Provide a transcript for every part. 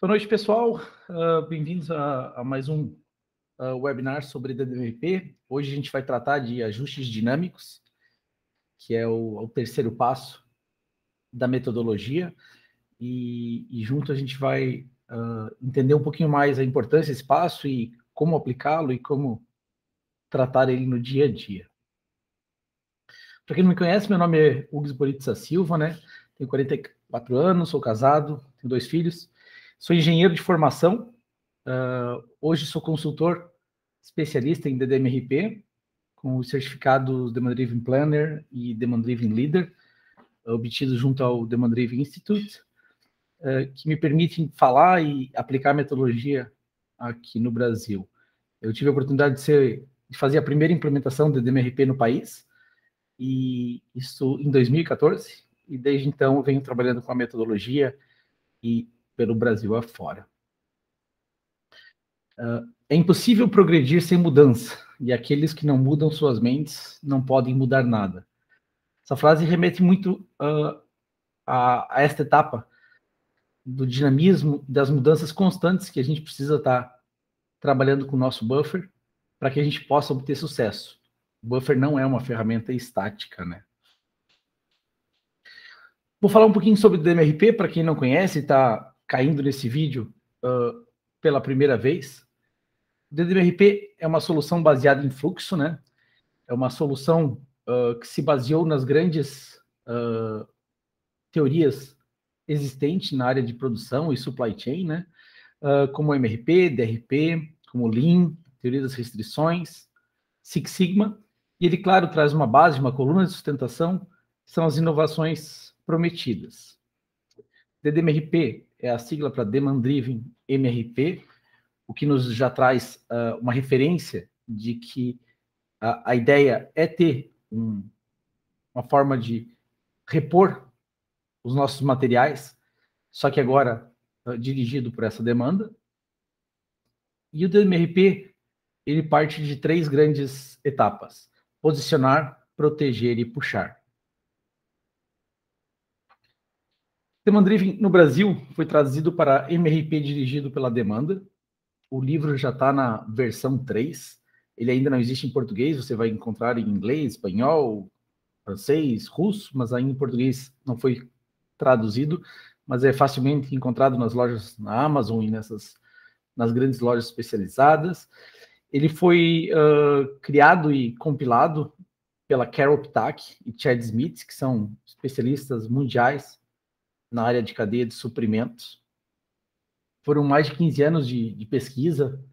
Boa noite, pessoal. Bem-vindos a mais um webinar sobre DDMP. Hoje a gente vai tratar de ajustes dinâmicos, que é o terceiro passo da metodologia, e junto a gente vai entender um pouquinho mais a importância desse passo e como aplicá-lo e como tratar ele no dia a dia. Para quem não me conhece, meu nome é Hugo Boritza Silva, né? Tenho 44 anos, sou casado, tenho 2 filhos, sou engenheiro de formação. Hoje sou consultor especialista em DDMRP, com os certificados Demand Driven Planner e Demand Driven Leader, obtidos junto ao Demand Driven Institute, que me permitem falar e aplicar a metodologia aqui no Brasil. Eu tive a oportunidade de fazer a primeira implementação do DDMRP no país, e isso em 2014, e desde então eu venho trabalhando com a metodologia e pelo Brasil afora. É impossível progredir sem mudança, e aqueles que não mudam suas mentes não podem mudar nada. Essa frase remete muito a esta etapa do dinamismo, das mudanças constantes que a gente precisa estar trabalhando com o nosso buffer para que a gente possa obter sucesso. O buffer não é uma ferramenta estática, né? Vou falar um pouquinho sobre o DMRP, para quem não conhece, está caindo nesse vídeo pela primeira vez. O DDMRP é uma solução baseada em fluxo, né? É uma solução que se baseou nas grandes teorias existentes na área de produção e supply chain, né? Como MRP, DRP, como Lean, teoria das restrições, Six Sigma. E ele, claro, traz uma base, uma coluna de sustentação, que são as inovações prometidas. DDMRP é a sigla para Demand Driven MRP, o que nos já traz uma referência de que a ideia é ter uma forma de repor os nossos materiais, só que agora dirigido por essa demanda. E o DMRP, ele parte de 3 grandes etapas: posicionar, proteger e puxar. Demand Driven no Brasil foi trazido para MRP dirigido pela demanda. O livro já está na versão 3. Ele ainda não existe em português, você vai encontrar em inglês, espanhol, francês, russo, mas ainda em português não foi traduzido, mas é facilmente encontrado nas lojas na Amazon e nas grandes lojas especializadas. Ele foi criado e compilado pela Carol Ptak e Chad Smith, que são especialistas mundiais na área de cadeia de suprimentos. Foram mais de 15 anos de pesquisa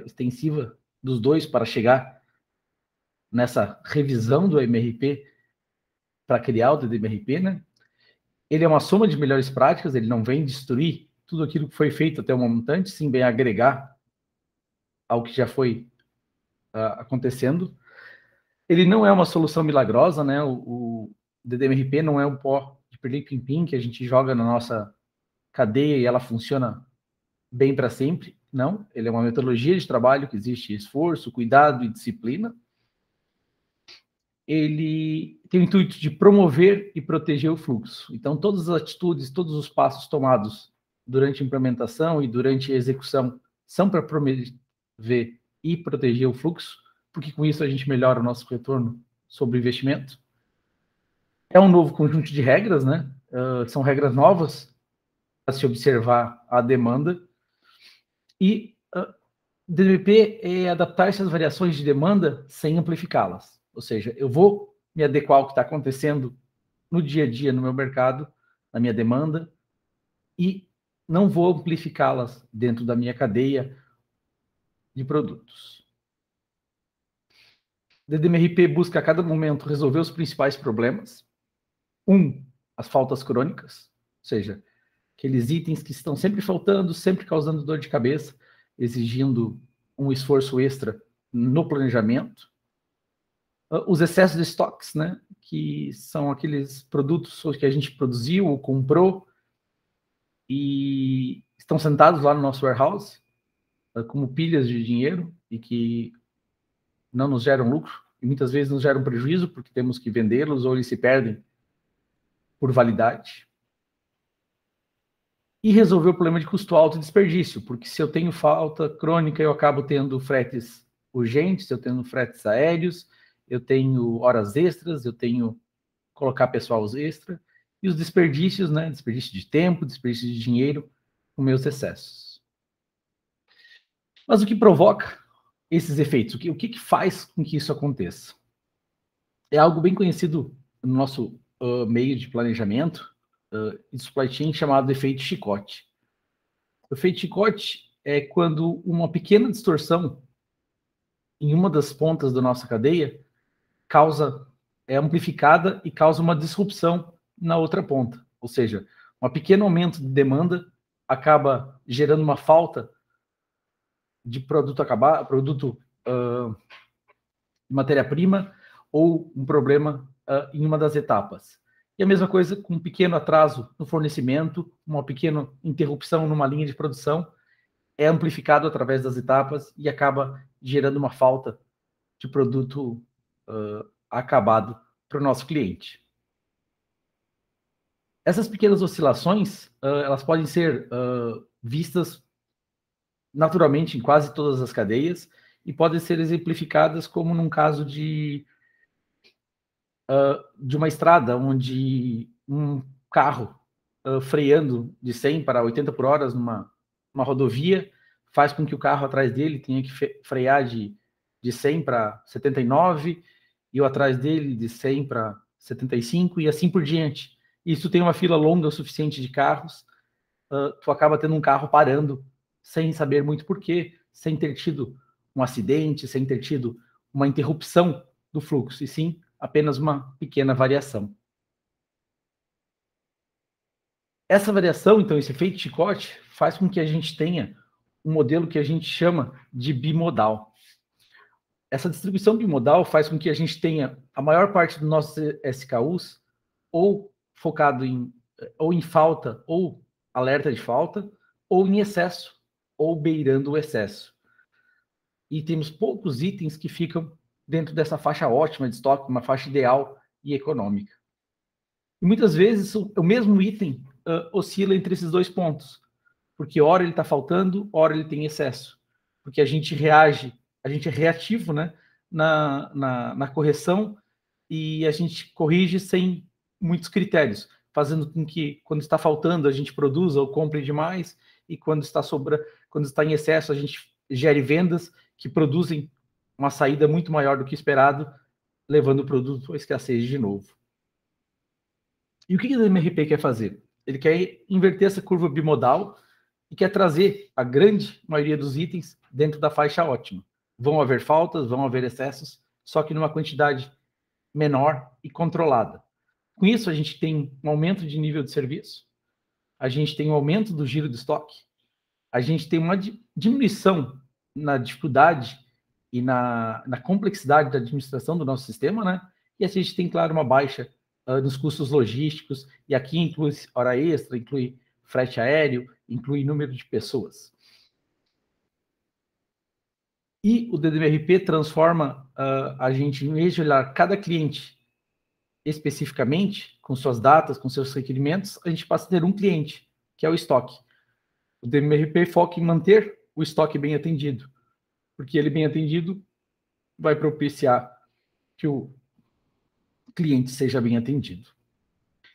extensiva dos dois para chegar nessa revisão do MRP para criar o DDMRP, né? Ele é uma soma de melhores práticas, ele não vem destruir tudo aquilo que foi feito até o momentante, sim vem agregar ao que já foi acontecendo. Ele não é uma solução milagrosa, né? O DDMRP não é um pó de pirlim-pim-pim que a gente joga na nossa cadeia e ela funciona bem para sempre. Não, ele é uma metodologia de trabalho que existe esforço, cuidado e disciplina. Ele tem o intuito de promover e proteger o fluxo. Então, todas as atitudes, todos os passos tomados durante a implementação e durante a execução são para promover e proteger o fluxo, porque com isso a gente melhora o nosso retorno sobre o investimento. É um novo conjunto de regras, né? São regras novas para se observar a demanda. E DDMP é adaptar-se às variações de demanda sem amplificá-las. Ou seja, eu vou me adequar ao que está acontecendo no dia a dia no meu mercado, na minha demanda, e não vou amplificá-las dentro da minha cadeia de produtos. DDMRP busca a cada momento resolver os principais problemas. As faltas crônicas, ou seja, aqueles itens que estão sempre faltando, sempre causando dor de cabeça, exigindo um esforço extra no planejamento. Os excessos de estoques, né, que são aqueles produtos que a gente produziu ou comprou e estão sentados lá no nosso warehouse, como pilhas de dinheiro e que não nos geram lucro e muitas vezes nos geram prejuízo porque temos que vendê-los ou eles se perdem por validade. E resolver o problema de custo alto e desperdício, porque se eu tenho falta crônica, eu acabo tendo fretes urgentes, eu tenho fretes aéreos, eu tenho horas extras, eu tenho colocar pessoal extra, e os desperdícios, né? Desperdício de tempo, desperdício de dinheiro, com meus excessos. Mas o que provoca esses efeitos? O que faz com que isso aconteça? É algo bem conhecido no nosso meio de planejamento e supply chain, chamado efeito chicote. O efeito chicote é quando uma pequena distorção em uma das pontas da nossa cadeia é amplificada e causa uma disrupção na outra ponta. Ou seja, um pequeno aumento de demanda acaba gerando uma falta de produto acabado, produto de matéria-prima, ou um problema em uma das etapas. E a mesma coisa com um pequeno atraso no fornecimento, uma pequena interrupção numa linha de produção, é amplificado através das etapas e acaba gerando uma falta de produto acabado para o nosso cliente. Essas pequenas oscilações, elas podem ser vistas naturalmente em quase todas as cadeias e podem ser exemplificadas como num caso de uma estrada onde um carro freando de 100 para 80 por hora numa rodovia faz com que o carro atrás dele tenha que frear de 100 para 79 e o atrás dele de 100 para 75 e assim por diante. E se tu tem uma fila longa o suficiente de carros, tu acaba tendo um carro parando sem saber muito porquê, sem ter tido um acidente, sem ter tido uma interrupção do fluxo, e sim apenas uma pequena variação. Essa variação, então, esse efeito chicote, faz com que a gente tenha um modelo que a gente chama de bimodal. Essa distribuição bimodal faz com que a gente tenha a maior parte dos nossos SKUs ou focado em falta ou alerta de falta, ou em excesso, ou beirando o excesso. E temos poucos itens que ficam dentro dessa faixa ótima de estoque, uma faixa ideal e econômica. E muitas vezes o mesmo item oscila entre esses dois pontos, porque hora ele está faltando, hora ele tem excesso. Porque a gente reage, a gente é reativo, né, na correção, e a gente corrige sem muitos critérios, fazendo com que, quando está faltando, a gente produza ou compre demais, e quando está em excesso, a gente gere vendas que produzem uma saída muito maior do que esperado, levando o produto à escassez de novo. E o que o MRP quer fazer? Ele quer inverter essa curva bimodal e quer trazer a grande maioria dos itens dentro da faixa ótima. Vão haver faltas, vão haver excessos, só que numa quantidade menor e controlada. Com isso, a gente tem um aumento de nível de serviço, a gente tem um aumento do giro de estoque, a gente tem uma diminuição na dificuldade e na complexidade da administração do nosso sistema, né? E a gente tem, claro, uma baixa nos custos logísticos, e aqui inclui hora extra, inclui frete aéreo, inclui número de pessoas. E o DDMRP transforma a gente, em vez de olhar cada cliente especificamente, com suas datas, com seus requerimentos, a gente passa a ter um cliente, que é o estoque. O DMRP foca em manter o estoque bem atendido, porque ele bem atendido vai propiciar que o cliente seja bem atendido.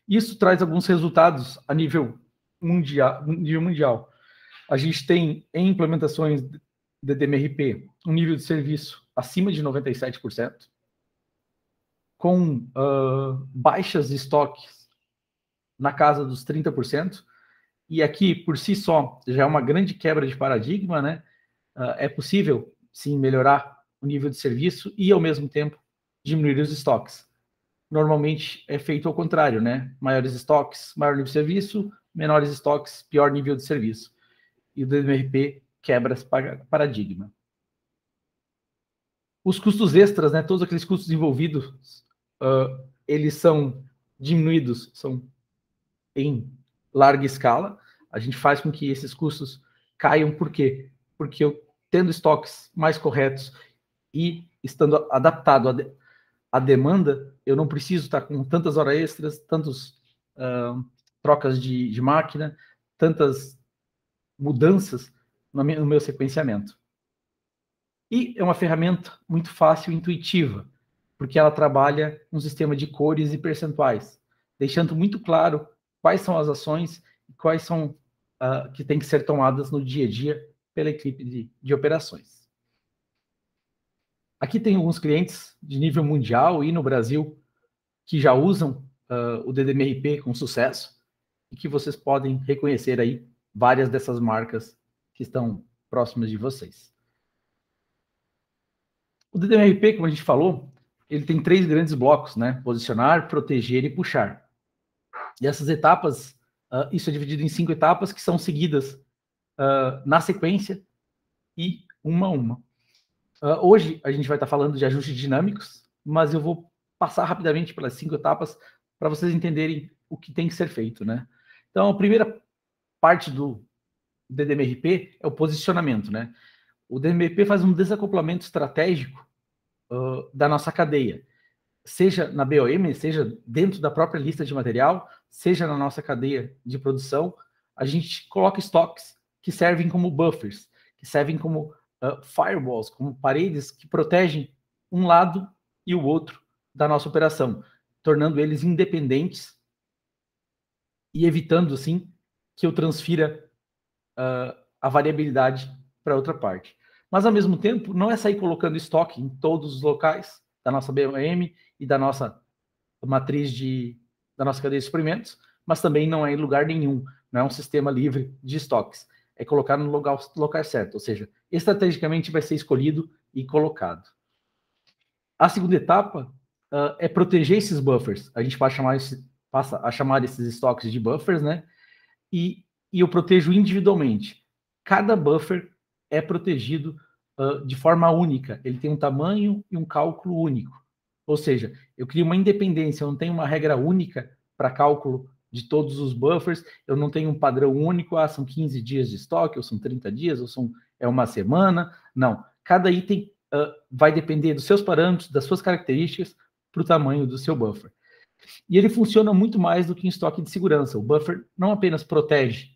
Isso traz alguns resultados a nível mundial. A gente tem, em implementações de DMRP, um nível de serviço acima de 97%, com baixas de estoques na casa dos 30%, e aqui, por si só, já é uma grande quebra de paradigma, né? É possível, sim, melhorar o nível de serviço e, ao mesmo tempo, diminuir os estoques. Normalmente é feito ao contrário, né? Maiores estoques, maior nível de serviço, menores estoques, pior nível de serviço. E o DMRP quebra esse paradigma. Os custos extras, né? Todos aqueles custos envolvidos, eles são diminuídos, são em larga escala. A gente faz com que esses custos caiam, por quê? Porque eu, tendo estoques mais corretos e estando adaptado à demanda, eu não preciso estar com tantas horas extras, tantas trocas de máquina, tantas mudanças no meu sequenciamento. E é uma ferramenta muito fácil e intuitiva, porque ela trabalha um sistema de cores e percentuais, deixando muito claro quais são as ações e quais são que têm que ser tomadas no dia a dia pela equipe de operações. Aqui tem alguns clientes de nível mundial e no Brasil que já usam o DDMRP com sucesso e que vocês podem reconhecer aí várias dessas marcas que estão próximas de vocês. O DDMRP, como a gente falou, ele tem 3 grandes blocos, né? Posicionar, proteger e puxar. E essas etapas, isso é dividido em 5 etapas que são seguidas na sequência e uma a uma. Hoje a gente vai estar falando de ajustes dinâmicos, mas eu vou passar rapidamente pelas 5 etapas para vocês entenderem o que tem que ser feito, né? Então, a primeira parte do DDMRP é o posicionamento, né? O DDMRP faz um desacoplamento estratégico da nossa cadeia, seja na BOM, seja dentro da própria lista de material, seja na nossa cadeia de produção, a gente coloca estoques que servem como buffers, que servem como firewalls, como paredes que protegem um lado e o outro da nossa operação, tornando eles independentes e evitando, assim, que eu transfira a variabilidade para outra parte. Mas, ao mesmo tempo, não é sair colocando estoque em todos os locais da nossa BOM e da nossa matriz da nossa cadeia de suprimentos, mas também não é em lugar nenhum, não é um sistema livre de estoques. É colocar no lugar certo, ou seja, estrategicamente vai ser escolhido e colocado. A segunda etapa é proteger esses buffers. A gente passa a chamar esses estoques de buffers, né? E eu protejo individualmente. Cada buffer é protegido de forma única. Ele tem um tamanho e um cálculo único. Ou seja, eu crio uma independência, eu não tenho uma regra única para cálculo de todos os buffers, eu não tenho um padrão único, são 15 dias de estoque, ou são 30 dias, ou é uma semana. Não. Cada item vai depender dos seus parâmetros, das suas características, para o tamanho do seu buffer. E ele funciona muito mais do que em estoque de segurança. O buffer não apenas protege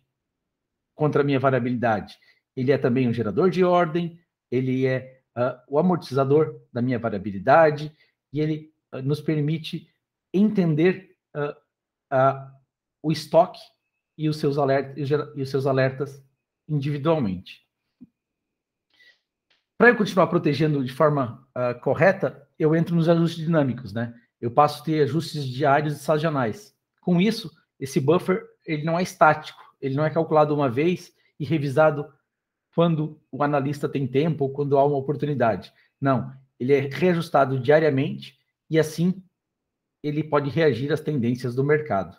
contra a minha variabilidade, ele é também um gerador de ordem, ele é o amortizador da minha variabilidade, e ele nos permite entender o estoque e os seus alertas individualmente. Para eu continuar protegendo de forma correta, eu entro nos ajustes dinâmicos, né? Eu passo a ter ajustes diários e sazonais. Com isso, esse buffer ele não é estático, ele não é calculado uma vez e revisado quando o analista tem tempo ou quando há uma oportunidade. Não, ele é reajustado diariamente e assim ele pode reagir às tendências do mercado.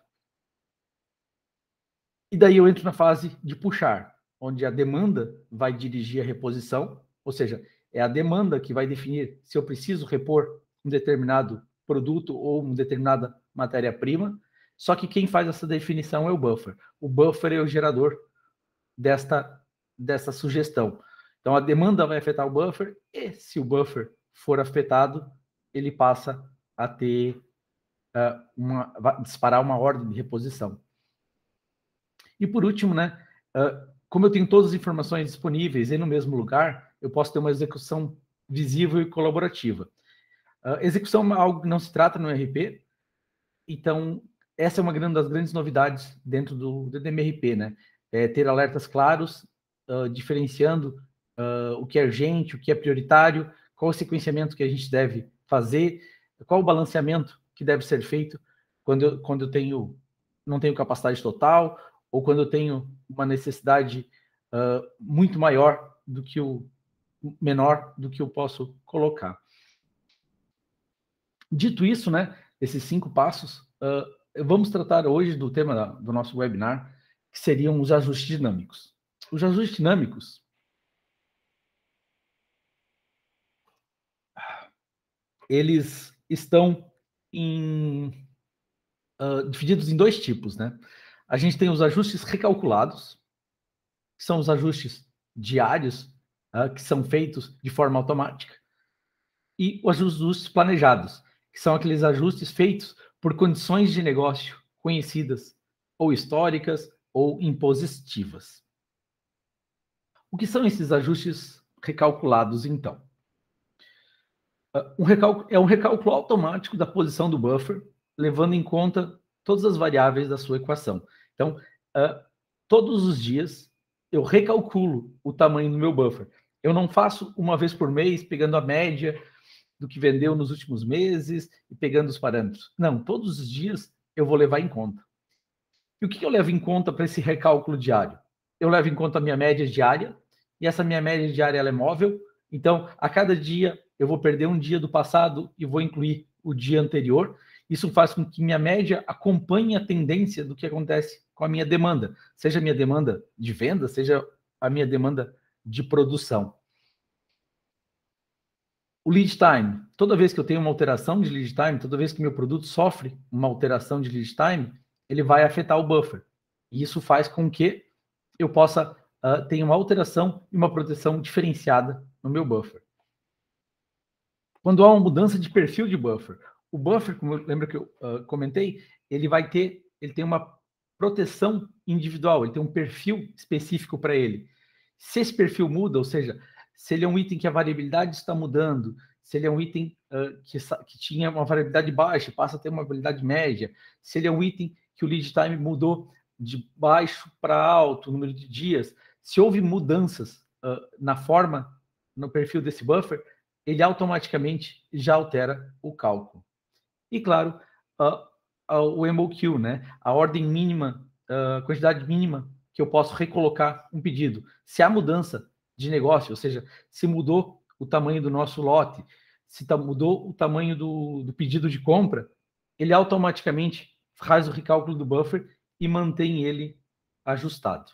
E daí eu entro na fase de puxar, onde a demanda vai dirigir a reposição, ou seja, é a demanda que vai definir se eu preciso repor um determinado produto ou uma determinada matéria-prima, só que quem faz essa definição é o buffer. O buffer é o gerador dessa sugestão. Então, a demanda vai afetar o buffer e, se o buffer for afetado, ele passa a ter disparar uma ordem de reposição. E por último, né, como eu tenho todas as informações disponíveis e no mesmo lugar, eu posso ter uma execução visível e colaborativa. Execução é algo que não se trata no RP, então essa é uma das grandes novidades dentro do DDMRP, né? Ter alertas claros, diferenciando o que é urgente, o que é prioritário, qual o sequenciamento que a gente deve fazer, qual o balanceamento que deve ser feito quando eu não tenho capacidade total, ou quando eu tenho uma necessidade muito maior do que menor do que eu posso colocar. Dito isso, né, esses 5 passos, vamos tratar hoje do tema do nosso webinar, que seriam os ajustes dinâmicos. Os ajustes dinâmicos, eles estão divididos em 2 tipos, né? A gente tem os ajustes recalculados, que são os ajustes diários, que são feitos de forma automática, e os ajustes planejados, que são aqueles ajustes feitos por condições de negócio conhecidas, ou históricas, ou impositivas. O que são esses ajustes recalculados, então? É um recálculo automático da posição do buffer, levando em conta todas as variáveis da sua equação. Então, todos os dias, eu recalculo o tamanho do meu buffer. Eu não faço uma vez por mês, pegando a média do que vendeu nos últimos meses e pegando os parâmetros. Não, todos os dias eu vou levar em conta. E o que eu levo em conta para esse recálculo diário? Eu levo em conta a minha média diária, e essa minha média diária ela é móvel, então a cada dia eu vou perder um dia do passado e vou incluir o dia anterior. Isso faz com que minha média acompanhe a tendência do que acontece com a minha demanda, seja a minha demanda de venda, seja a minha demanda de produção. O lead time, toda vez que eu tenho uma alteração de lead time, toda vez que meu produto sofre uma alteração de lead time, ele vai afetar o buffer. E isso faz com que eu possa ter uma alteração e uma proteção diferenciada no meu buffer. Quando há uma mudança de perfil de buffer, o buffer, como lembra que eu comentei, ele tem uma proteção individual, ele tem um perfil específico para ele. Se esse perfil muda, ou seja, se ele é um item que a variabilidade está mudando, se ele é um item que tinha uma variabilidade baixa, passa a ter uma variabilidade média, se ele é um item que o lead time mudou de baixo para alto, o número de dias, se houve mudanças na forma, no perfil desse buffer, ele automaticamente já altera o cálculo. E, claro, o MOQ, né? A ordem mínima, a quantidade mínima que eu posso recolocar um pedido. Se há mudança de negócio, ou seja, se mudou o tamanho do nosso lote, se mudou o tamanho do pedido de compra, ele automaticamente faz o recálculo do buffer e mantém ele ajustado.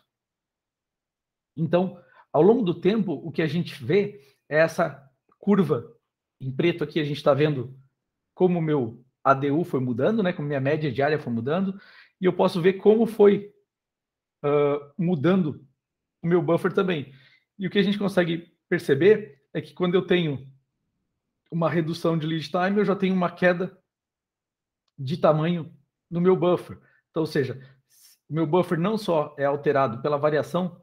Então, ao longo do tempo, o que a gente vê é essa curva em preto aqui, a gente está vendo como o meu ADU foi mudando, né? Como minha média diária foi mudando, e eu posso ver como foi mudando o meu buffer também. E o que a gente consegue perceber é que quando eu tenho uma redução de lead time, eu já tenho uma queda de tamanho no meu buffer. Então, ou seja, o meu buffer não só é alterado pela variação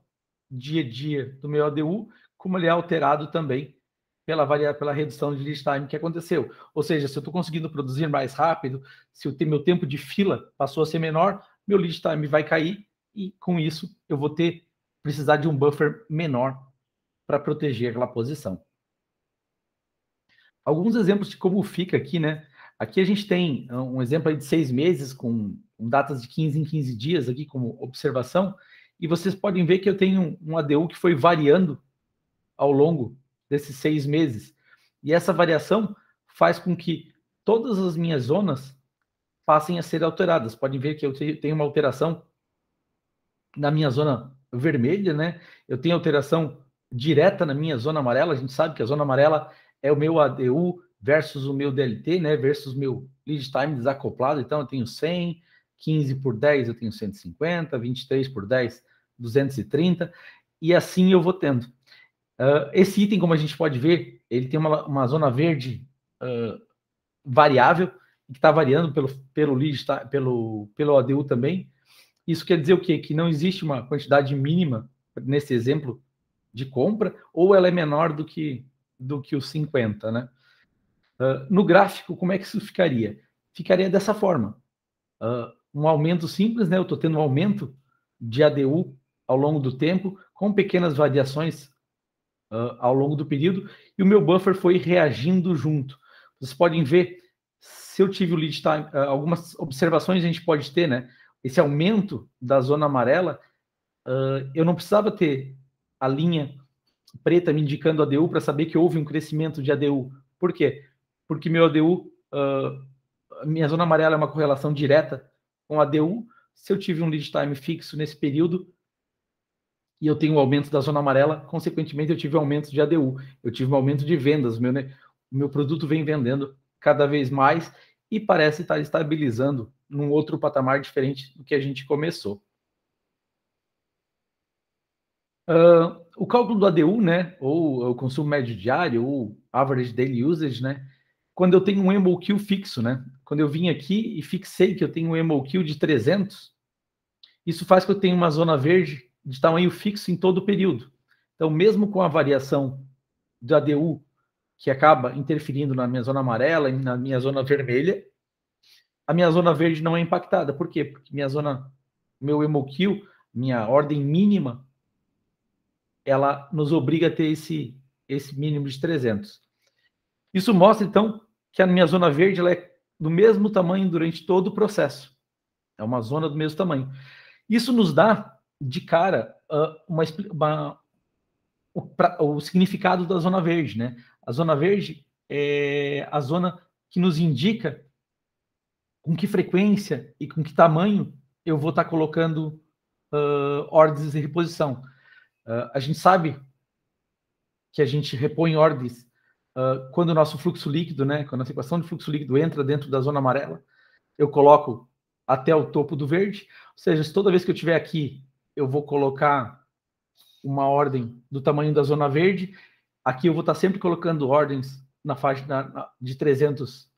dia a dia do meu ADU, como ele é alterado também pela redução de lead time que aconteceu. Ou seja, se eu estou conseguindo produzir mais rápido, se meu tempo de fila passou a ser menor, meu lead time vai cair e, com isso, eu vou precisar de um buffer menor para proteger aquela posição. Alguns exemplos de como fica aqui, né? Aqui a gente tem um exemplo aí de 6 meses com datas de 15 em 15 dias aqui como observação, e vocês podem ver que eu tenho um ADU que foi variando ao longo desses 6 meses. E essa variação faz com que todas as minhas zonas passem a ser alteradas. Podem ver que eu tenho uma alteração na minha zona vermelha, né? Eu tenho alteração direta na minha zona amarela. A gente sabe que a zona amarela é o meu ADU versus o meu DLT, né? Versus o meu lead time desacoplado. Então, eu tenho 100, 15 por 10 eu tenho 150, 23 por 10, 230. E assim eu vou tendo. Esse item, como a gente pode ver, ele tem uma zona verde variável, que está variando pelo lead, pelo ADU também. Isso quer dizer o quê? Que não existe uma quantidade mínima nesse exemplo de compra, ou ela é menor do que os 50, né? No gráfico, como é que isso ficaria? Ficaria dessa forma. Um aumento simples, né? Eu estou tendo um aumento de ADU ao longo do tempo, com pequenas variações ao longo do período, e o meu buffer foi reagindo junto. Vocês podem ver, se eu tive o lead time, algumas observações a gente pode ter, né? Esse aumento da zona amarela, eu não precisava ter a linha preta me indicando ADU para saber que houve um crescimento de ADU. Por quê? Porque meu ADU, minha zona amarela é uma correlação direta com ADU. Se eu tive um lead time fixo nesse período, e eu tenho um aumento da zona amarela, consequentemente eu tive um aumento de ADU, eu tive um aumento de vendas, o meu produto vem vendendo cada vez mais e parece estar estabilizando num outro patamar diferente do que a gente começou. O cálculo do ADU, né, ou o consumo médio diário, ou Average Daily Usage, né, quando eu tenho um MOQ fixo, né, quando eu vim aqui e fixei que eu tenho um MOQ de 300, Isso faz que eu tenha uma zona verde de tamanho fixo em todo o período. Então, mesmo com a variação da ADU, que acaba interferindo na minha zona amarela e na minha zona vermelha, a minha zona verde não é impactada. Por quê? Porque meu EMOQ, minha ordem mínima, ela nos obriga a ter esse mínimo de 300. Isso mostra, então, que a minha zona verde ela é do mesmo tamanho durante todo o processo. É uma zona do mesmo tamanho. Isso nos dá, de cara, o significado da zona verde, né? A zona verde é a zona que nos indica com que frequência e com que tamanho eu vou estar colocando ordens de reposição. A gente sabe que a gente repõe ordens quando o nosso fluxo líquido, né, quando a equação de fluxo líquido entra dentro da zona amarela, eu coloco até o topo do verde, ou seja, se toda vez que eu estiver aqui, eu vou colocar uma ordem do tamanho da zona verde, aqui eu vou estar sempre colocando ordens na faixa de 300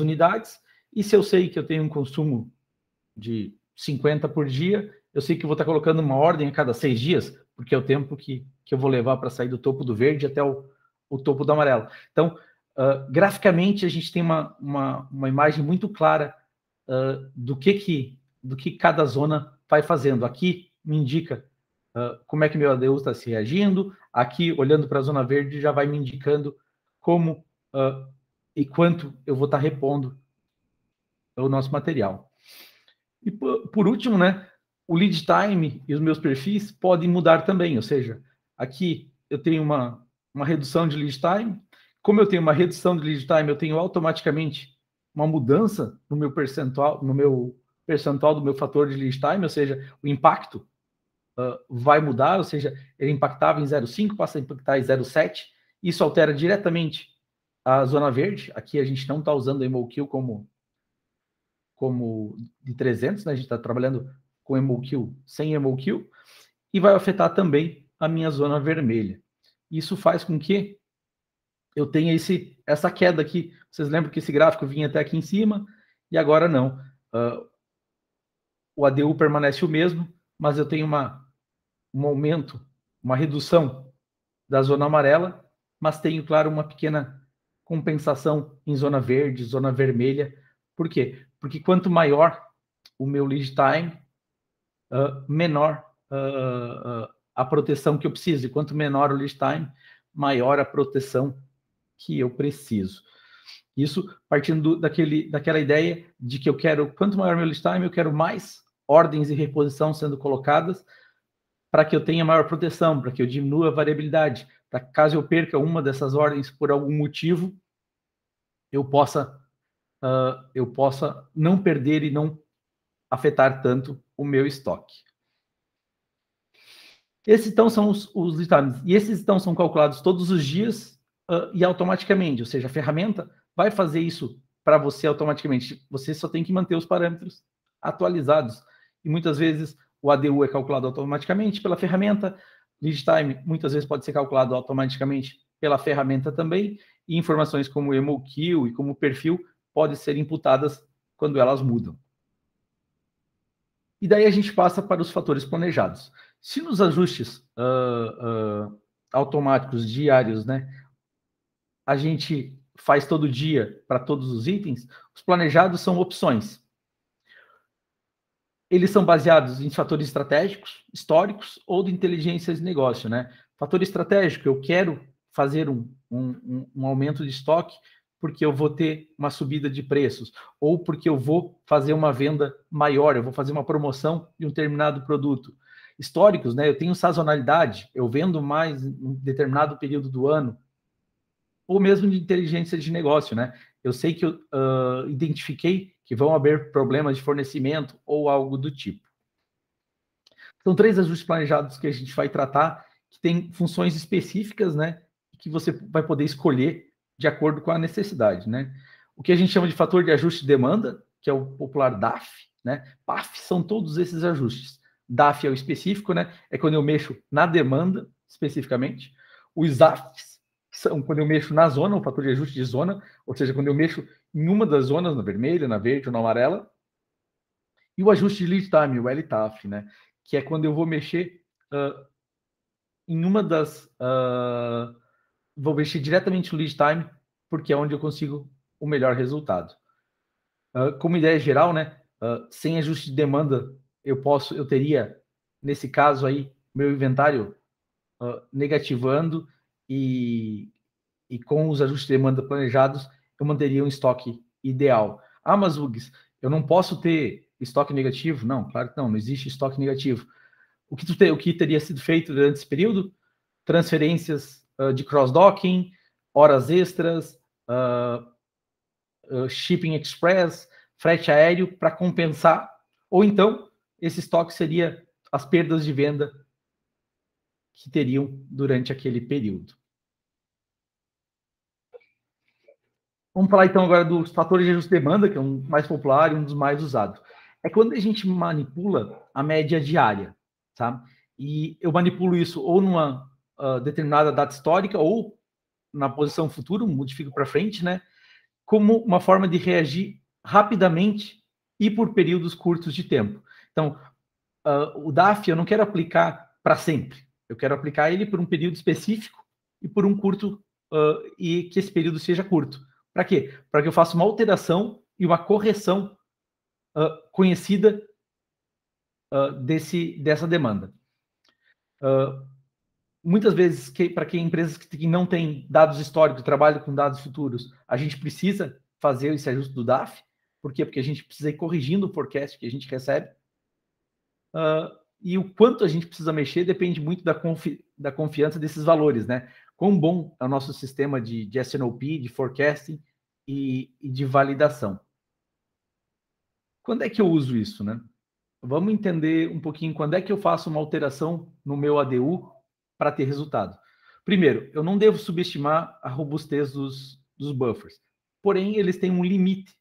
unidades, e se eu sei que eu tenho um consumo de 50 por dia, eu sei que eu vou estar colocando uma ordem a cada 6 dias, porque é o tempo que eu vou levar para sair do topo do verde até o topo do amarelo. Então, graficamente, a gente tem uma imagem muito clara do que cada zona vai fazendo. Aqui me indica como é que meu ADU está se reagindo. Aqui, olhando para a zona verde, já vai me indicando como e quanto eu vou estar repondo o nosso material. E por último, né, o lead time e os meus perfis podem mudar também, ou seja, aqui eu tenho uma redução de lead time. Como eu tenho uma redução de lead time, eu tenho automaticamente uma mudança no meu percentual do meu fator de lead time, ou seja, o impacto vai mudar, ou seja, ele impactava em 0,5, passa a impactar em 0,7. Isso altera diretamente a zona verde. Aqui a gente não está usando o EMOQ como de 300, né? A gente está trabalhando com EMOQ sem EMOQ, e vai afetar também a minha zona vermelha. Isso faz com que eu tenha essa queda aqui. Vocês lembram que esse gráfico vinha até aqui em cima, e agora não. O ADU permanece o mesmo, mas eu tenho um aumento, uma redução da zona amarela, mas tenho, claro, uma pequena compensação em zona verde, zona vermelha. Por quê? Porque quanto maior o meu lead time, menor a proteção que eu preciso. E quanto menor o lead time, maior a proteção que eu preciso. Isso partindo daquela ideia de que eu quero, quanto maior meu lead time, eu quero mais ordens de reposição sendo colocadas para que eu tenha maior proteção, para que eu diminua a variabilidade, para que caso eu perca uma dessas ordens por algum motivo, eu possa não perder e não afetar tanto o meu estoque. Esses, então, são os lead times. E esses, então, são calculados todos os dias e automaticamente. Ou seja, a ferramenta vai fazer isso para você automaticamente. Você só tem que manter os parâmetros atualizados. E muitas vezes o ADU é calculado automaticamente pela ferramenta. Lead time, muitas vezes, pode ser calculado automaticamente pela ferramenta também. E informações como EMOQ e como perfil podem ser imputadas quando elas mudam. E daí a gente passa para os fatores planejados. Se nos ajustes automáticos diários, né, a gente faz todo dia para todos os itens, os planejados são opções. Eles são baseados em fatores estratégicos, históricos ou de inteligência de negócio, né? Fator estratégico, eu quero fazer um aumento de estoque porque eu vou ter uma subida de preços, ou porque eu vou fazer uma venda maior, eu vou fazer uma promoção de um determinado produto. Históricos, né? Eu tenho sazonalidade, eu vendo mais em um determinado período do ano, ou mesmo de inteligência de negócio, né? Eu sei que eu identifiquei que vão haver problemas de fornecimento ou algo do tipo. São 3 ajustes planejados que a gente vai tratar, que tem funções específicas, né? Que você vai poder escolher de acordo com a necessidade, né? O que a gente chama de fator de ajuste de demanda, que é o popular DAF, né? PAF são todos esses ajustes. DAF é o específico, né? É quando eu mexo na demanda, especificamente. Os AFs são quando eu mexo na zona, o fator de ajuste de zona, ou seja, quando eu mexo em uma das zonas, na vermelha, na verde ou na amarela. E o ajuste de lead time, o LTAF, né? Que é quando eu vou mexer em uma das... vou mexer diretamente no lead time, porque é onde eu consigo o melhor resultado. Como ideia geral, né? Sem ajuste de demanda, eu teria, nesse caso aí, meu inventário negativando e com os ajustes de demanda planejados, eu manteria um estoque ideal. Ah, mas Hugues, eu não posso ter estoque negativo? Não, claro que não, não existe estoque negativo. O que teria sido feito durante esse período? Transferências de cross-docking, horas extras, shipping express, frete aéreo para compensar, ou então esse estoque seria as perdas de venda que teriam durante aquele período. Vamos falar então agora dos fatores de ajuste de demanda, que é um mais popular e um dos mais usados. É quando a gente manipula a média diária, tá? E eu manipulo isso ou numa determinada data histórica ou na posição futura, modifico para frente, né? Como uma forma de reagir rapidamente e por períodos curtos de tempo. Então, o DAF eu não quero aplicar para sempre. Eu quero aplicar ele por um período específico e por um curto, e que esse período seja curto. Para quê? Para que eu faça uma alteração e uma correção conhecida dessa demanda. Muitas vezes, para quem empresas que não têm dados históricos, trabalham com dados futuros, a gente precisa fazer esse ajuste do DAF. Por quê? Porque a gente precisa ir corrigindo o forecast que a gente recebe. E o quanto a gente precisa mexer depende muito da confiança desses valores, né? Quão bom é o nosso sistema de S&OP, de forecasting e de validação. Quando é que eu uso isso, né? Vamos entender um pouquinho quando é que eu faço uma alteração no meu ADU para ter resultado. Primeiro, eu não devo subestimar a robustez dos buffers. Porém, eles têm um limite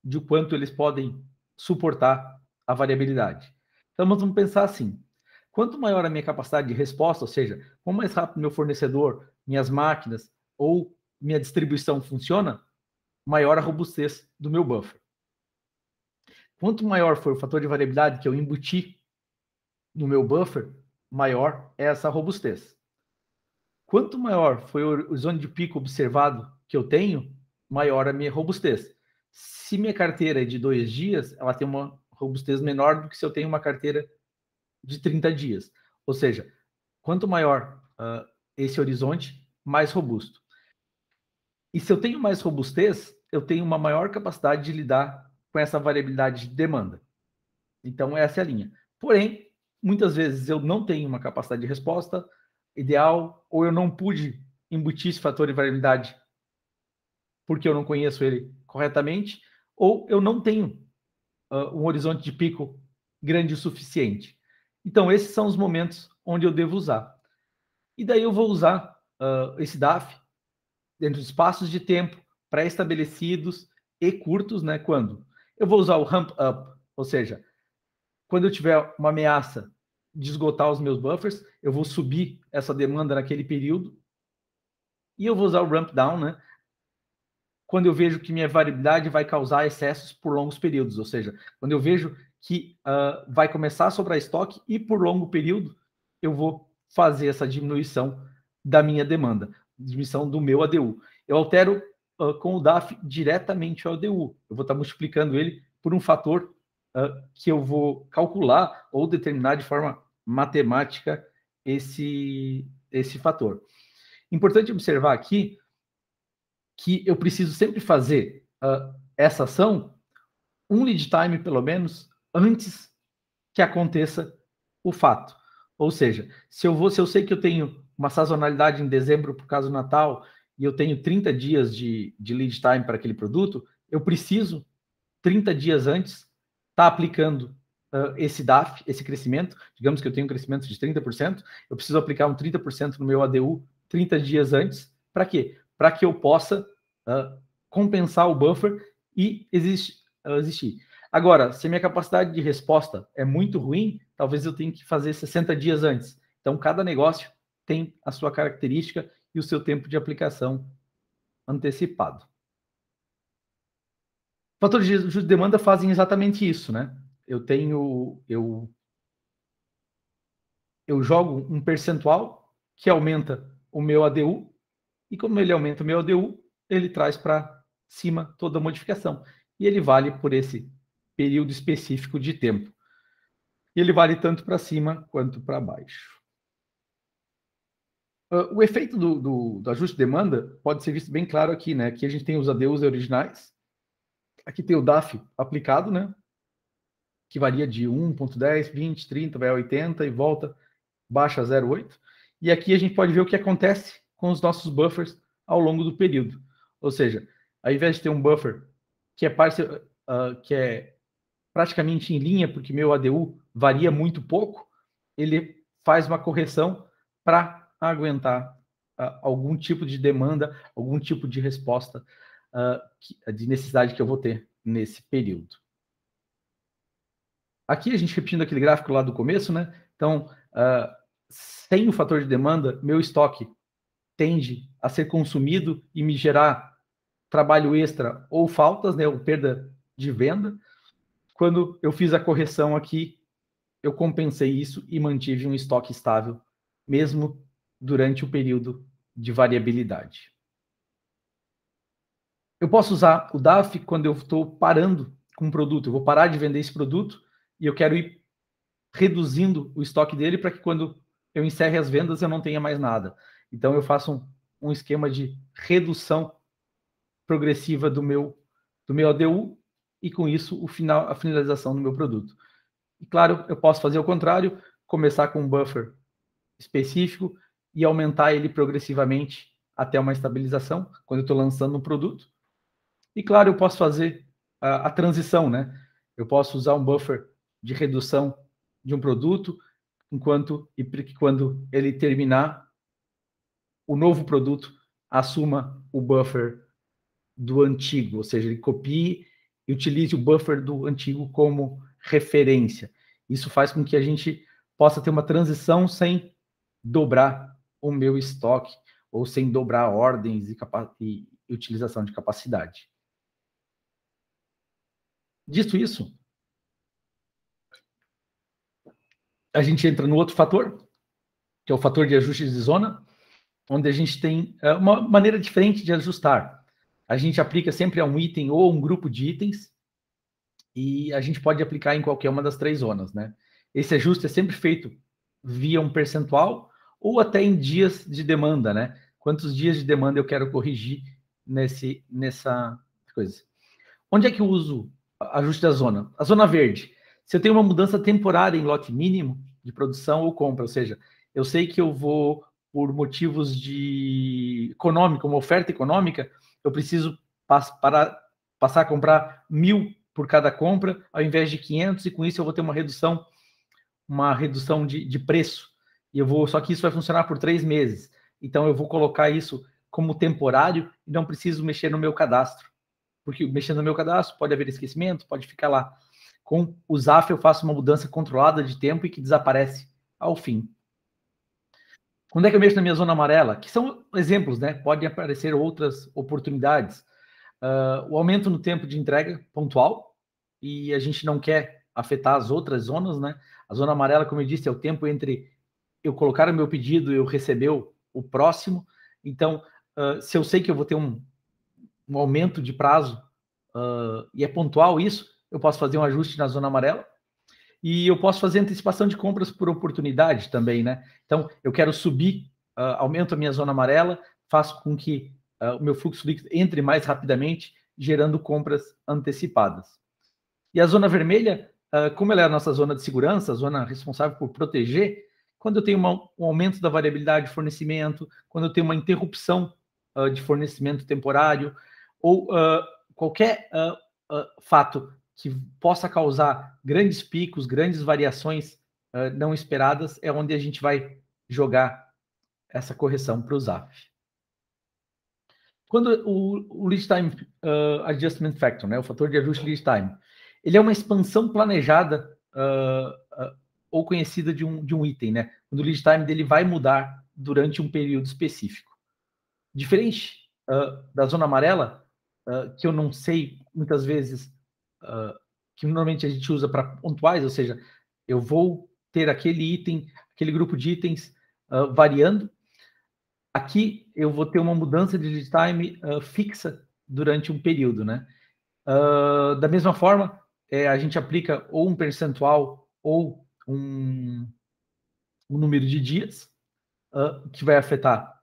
de quanto eles podem suportar a variabilidade. Então, nós vamos pensar assim: quanto maior a minha capacidade de resposta, ou seja, quanto mais rápido meu fornecedor, minhas máquinas ou minha distribuição funciona, maior a robustez do meu buffer. Quanto maior for o fator de variabilidade que eu embuti no meu buffer, maior é essa robustez. Quanto maior foi o zona de pico observado que eu tenho, maior a minha robustez. Se minha carteira é de 2 dias, ela tem uma robustez menor do que se eu tenho uma carteira de 30 dias. Ou seja, quanto maior esse horizonte, mais robusto. E se eu tenho mais robustez, eu tenho uma maior capacidade de lidar com essa variabilidade de demanda. Então, essa é a linha. Porém, muitas vezes eu não tenho uma capacidade de resposta ideal, ou eu não pude embutir esse fator de variabilidade porque eu não conheço ele corretamente, ou eu não tenho um horizonte de pico grande o suficiente. Então, esses são os momentos onde eu devo usar. E daí eu vou usar esse DAF dentro de espaços de tempo pré-estabelecidos e curtos, né? Quando? Eu vou usar o ramp up, ou seja, quando eu tiver uma ameaça de esgotar os meus buffers, eu vou subir essa demanda naquele período. E eu vou usar o ramp down, né? Quando eu vejo que minha variabilidade vai causar excessos por longos períodos, ou seja, quando eu vejo que vai começar a sobrar estoque e por longo período eu vou fazer essa diminuição da minha demanda, diminuição do meu ADU. Eu altero com o DAF diretamente ao ADU. Eu vou estar multiplicando ele por um fator que eu vou calcular ou determinar de forma matemática esse fator. Importante observar aqui que eu preciso sempre fazer essa ação um lead time, pelo menos, antes que aconteça o fato. Ou seja, se eu sei que eu tenho uma sazonalidade em dezembro por causa do Natal e eu tenho 30 dias de lead time para aquele produto, eu preciso, 30 dias antes, estar aplicando esse DAF, esse crescimento. Digamos que eu tenho um crescimento de 30%, eu preciso aplicar um 30% no meu ADU 30 dias antes. Para quê? Para que eu possa compensar o buffer e existir. Agora, se a minha capacidade de resposta é muito ruim, talvez eu tenha que fazer 60 dias antes. Então, cada negócio tem a sua característica e o seu tempo de aplicação antecipado. Fatores de demanda fazem exatamente isso, né? eu jogo um percentual que aumenta o meu ADU, e como ele aumenta o meu ADU, ele traz para cima toda a modificação. E ele vale por esse período específico de tempo. E ele vale tanto para cima quanto para baixo. O efeito do ajuste de demanda pode ser visto bem claro aqui, né? Aqui a gente tem os ADUs originais, aqui tem o DAF aplicado, né? Que varia de 1.10, 20, 30, vai a 80 e volta, baixa a 0.8. E aqui a gente pode ver o que acontece com os nossos buffers ao longo do período. Ou seja, ao invés de ter um buffer que é praticamente em linha, porque meu ADU varia muito pouco, ele faz uma correção para aguentar algum tipo de demanda, algum tipo de resposta de necessidade que eu vou ter nesse período. Aqui a gente repetindo aquele gráfico lá do começo, né? Então, sem o fator de demanda, meu estoque tende a ser consumido e me gerar trabalho extra ou faltas, né? Ou perda de venda. Quando eu fiz a correção aqui, eu compensei isso e mantive um estoque estável, mesmo durante o período de variabilidade. Eu posso usar o DAF quando eu estou parando com um produto. Eu vou parar de vender esse produto e eu quero ir reduzindo o estoque dele para que quando eu encerre as vendas eu não tenha mais nada. Então eu faço um esquema de redução progressiva do meu ADU e com isso a finalização do meu produto. E claro, eu posso fazer o contrário, começar com um buffer específico e aumentar ele progressivamente até uma estabilização, quando eu estou lançando um produto. E claro, eu posso fazer a transição, né? Eu posso usar um buffer de redução de um produto, e quando ele terminar, o novo produto assuma o buffer do antigo, ou seja, ele copie e utilize o buffer do antigo como referência. Isso faz com que a gente possa ter uma transição sem dobrar o meu estoque ou sem dobrar ordens e utilização de capacidade. Dito isso, a gente entra no outro fator, que é o fator de ajuste de zona, onde a gente tem uma maneira diferente de ajustar. A gente aplica sempre a um item ou um grupo de itens, e a gente pode aplicar em qualquer uma das três zonas, né? Esse ajuste é sempre feito via um percentual ou até em dias de demanda, né? Quantos dias de demanda eu quero corrigir nessa coisa. Onde é que eu uso ajuste da zona? A zona verde. Se eu tenho uma mudança temporária em lote mínimo de produção ou compra, ou seja, eu sei que eu vou, por motivos de econômico, uma oferta econômica, eu preciso passar a comprar 1.000 por cada compra, ao invés de 500, e com isso eu vou ter uma redução de preço. Só que isso vai funcionar por 3 meses. Então eu vou colocar isso como temporário e não preciso mexer no meu cadastro. Porque mexendo no meu cadastro pode haver esquecimento, pode ficar lá. Com o ZAF eu faço uma mudança controlada de tempo e que desaparece ao fim. Quando é que eu mexo na minha zona amarela? Que são exemplos, né? Podem aparecer outras oportunidades. O aumento no tempo de entrega pontual, e a gente não quer afetar as outras zonas, né? A zona amarela, como eu disse, é o tempo entre eu colocar o meu pedido e eu receber o próximo. Então, se eu sei que eu vou ter um aumento de prazo e é pontual isso, eu posso fazer um ajuste na zona amarela. E eu posso fazer antecipação de compras por oportunidade também, né? Então, eu quero subir, aumento a minha zona amarela, faço com que o meu fluxo líquido entre mais rapidamente, gerando compras antecipadas. E a zona vermelha, como ela é a nossa zona de segurança, a zona responsável por proteger, quando eu tenho um aumento da variabilidade de fornecimento, quando eu tenho uma interrupção de fornecimento temporário, ou qualquer fato que possa causar grandes picos, grandes variações não esperadas, é onde a gente vai jogar essa correção para o ZAF. Quando o Lead Time Adjustment Factor, né, o fator de ajuste Lead Time, ele é uma expansão planejada ou conhecida de um item, né? Quando o Lead Time dele vai mudar durante um período específico. Diferente da zona amarela, que eu não sei, muitas vezes, que normalmente a gente usa para pontuais, ou seja, eu vou ter aquele item, aquele grupo de itens variando. Aqui eu vou ter uma mudança de lead time fixa durante um período, né? Da mesma forma, a gente aplica ou um percentual ou um número de dias, que vai afetar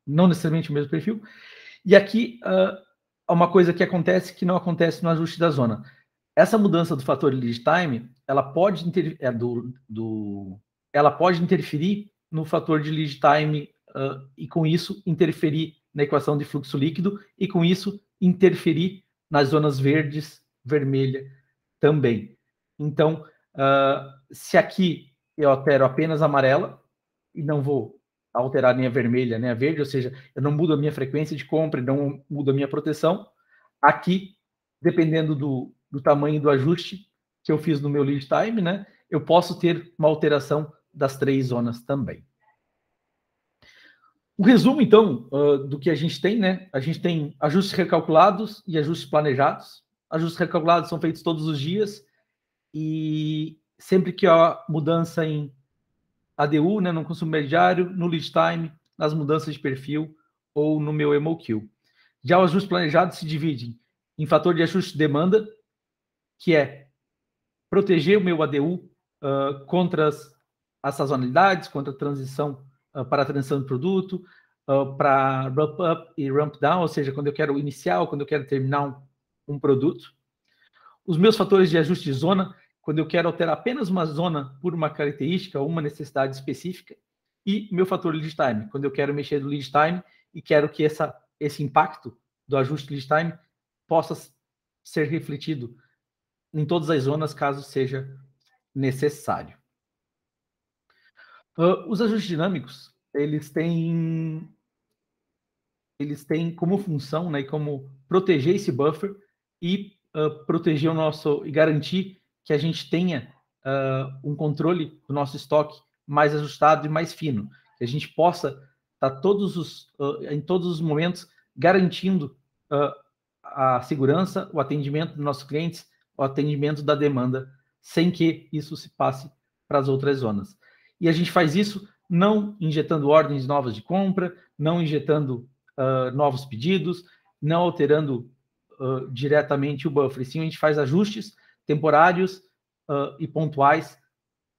não necessariamente o mesmo perfil. E aqui, uma coisa que acontece que não acontece no ajuste da zona. Essa mudança do fator lead time, ela pode interferir no fator de lead time e com isso interferir na equação de fluxo líquido e com isso interferir nas zonas verdes, vermelha também. Então, se aqui eu altero apenas a amarela e não vou alterar nem a vermelha nem a verde, ou seja, eu não mudo a minha frequência de compra e não mudo a minha proteção, aqui, dependendo do tamanho do ajuste que eu fiz no meu lead time, né, eu posso ter uma alteração das 3 zonas também. O resumo, então, do que a gente tem, né? A gente tem ajustes recalculados e ajustes planejados. Ajustes recalculados são feitos todos os dias e sempre que há mudança em ADU, né, no consumo mediário, no lead time, nas mudanças de perfil ou no meu MOQ. Já o ajuste planejado se divide em fator de ajuste de demanda, que é proteger o meu ADU contra as sazonalidades, contra a transição para a transição de produto, para ramp up e ramp down, ou seja, quando eu quero iniciar ou quando eu quero terminar um produto. Os meus fatores de ajuste de zona, quando eu quero alterar apenas uma zona por uma característica ou uma necessidade específica, e meu fator lead time, quando eu quero mexer no lead time e quero que esse impacto do ajuste lead time possa ser refletido em todas as zonas, caso seja necessário. Os ajustes dinâmicos, eles têm como função, né, como proteger esse buffer e proteger o nosso e garantir que a gente tenha um controle do nosso estoque mais ajustado e mais fino, que a gente possa estar em todos os momentos garantindo a segurança, o atendimento dos nossos clientes, o atendimento da demanda, sem que isso se passe para as outras zonas. E a gente faz isso não injetando ordens novas de compra, não injetando novos pedidos, não alterando diretamente o buffer. Sim, a gente faz ajustes temporários e pontuais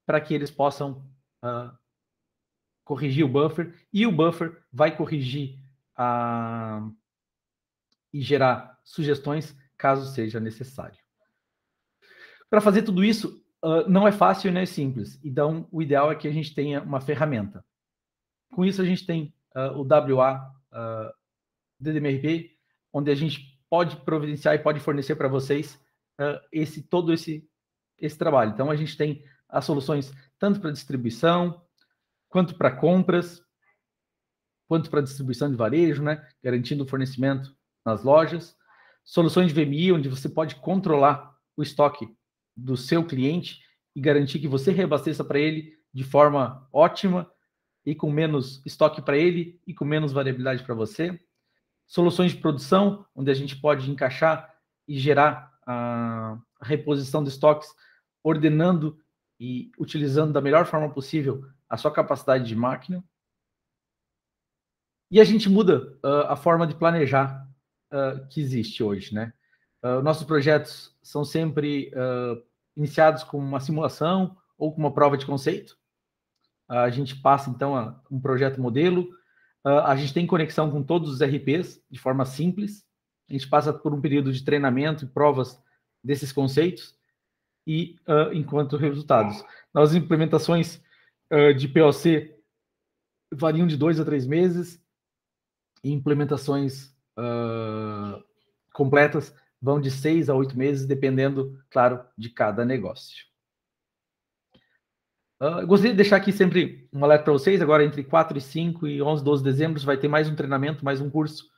para que eles possam corrigir o buffer, e o buffer vai corrigir e gerar sugestões caso seja necessário. Para fazer tudo isso, não é fácil e não é simples. Então, o ideal é que a gente tenha uma ferramenta. Com isso, a gente tem o WA DDMRP, onde a gente pode providenciar e pode fornecer para vocês todo esse trabalho. Então, a gente tem as soluções tanto para distribuição, quanto para compras, quanto para distribuição de varejo, né? Garantindo o fornecimento nas lojas. Soluções de VMI, onde você pode controlar o estoque do seu cliente e garantir que você reabasteça para ele de forma ótima e com menos estoque para ele e com menos variabilidade para você. Soluções de produção, onde a gente pode encaixar e gerar a reposição de estoques, ordenando e utilizando da melhor forma possível a sua capacidade de máquina. E a gente muda a forma de planejar que existe hoje, né? Nossos projetos são sempre iniciados com uma simulação ou com uma prova de conceito. A gente passa, então, a um projeto modelo. A gente tem conexão com todos os RPs de forma simples. A gente passa por um período de treinamento e provas desses conceitos e enquanto resultados. Nas implementações de POC variam de 2 a 3 meses, e implementações completas vão de 6 a 8 meses, dependendo, claro, de cada negócio. Gostaria de deixar aqui sempre um alerta para vocês, agora entre 4 e 5 e 11, 12 de dezembro, vai ter mais um treinamento, mais um curso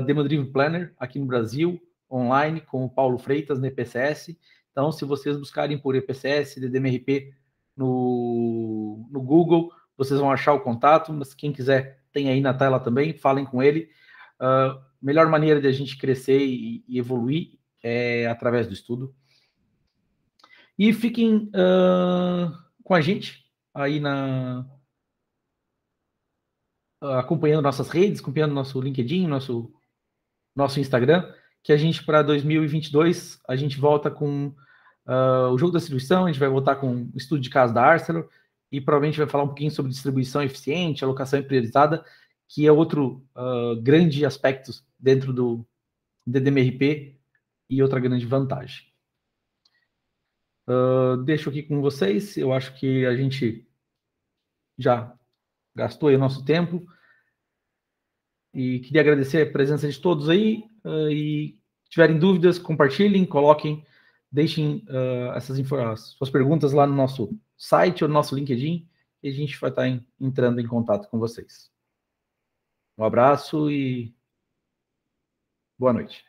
Demo Driven Planner aqui no Brasil, online, com o Paulo Freitas, no EPCS. Então, se vocês buscarem por EPCS, DDMRP no Google, vocês vão achar o contato, mas quem quiser tem aí na tela também, falem com ele. Melhor maneira de a gente crescer e evoluir é através do estudo. E fiquem com a gente aí acompanhando nossas redes, acompanhando nosso LinkedIn, nosso Instagram, que a gente, para 2022, a gente volta com o jogo da distribuição, a gente vai voltar com o estudo de caso da Arcelor, e provavelmente vai falar um pouquinho sobre distribuição eficiente, alocação priorizada, que é outro grande aspecto dentro do DDMRP e outra grande vantagem. Deixo aqui com vocês, eu acho que a gente já gastou aí o nosso tempo, e queria agradecer a presença de todos aí, e se tiverem dúvidas, compartilhem, coloquem, deixem as suas perguntas lá no nosso site ou no nosso LinkedIn, e a gente vai estar entrando em contato com vocês. Um abraço e boa noite.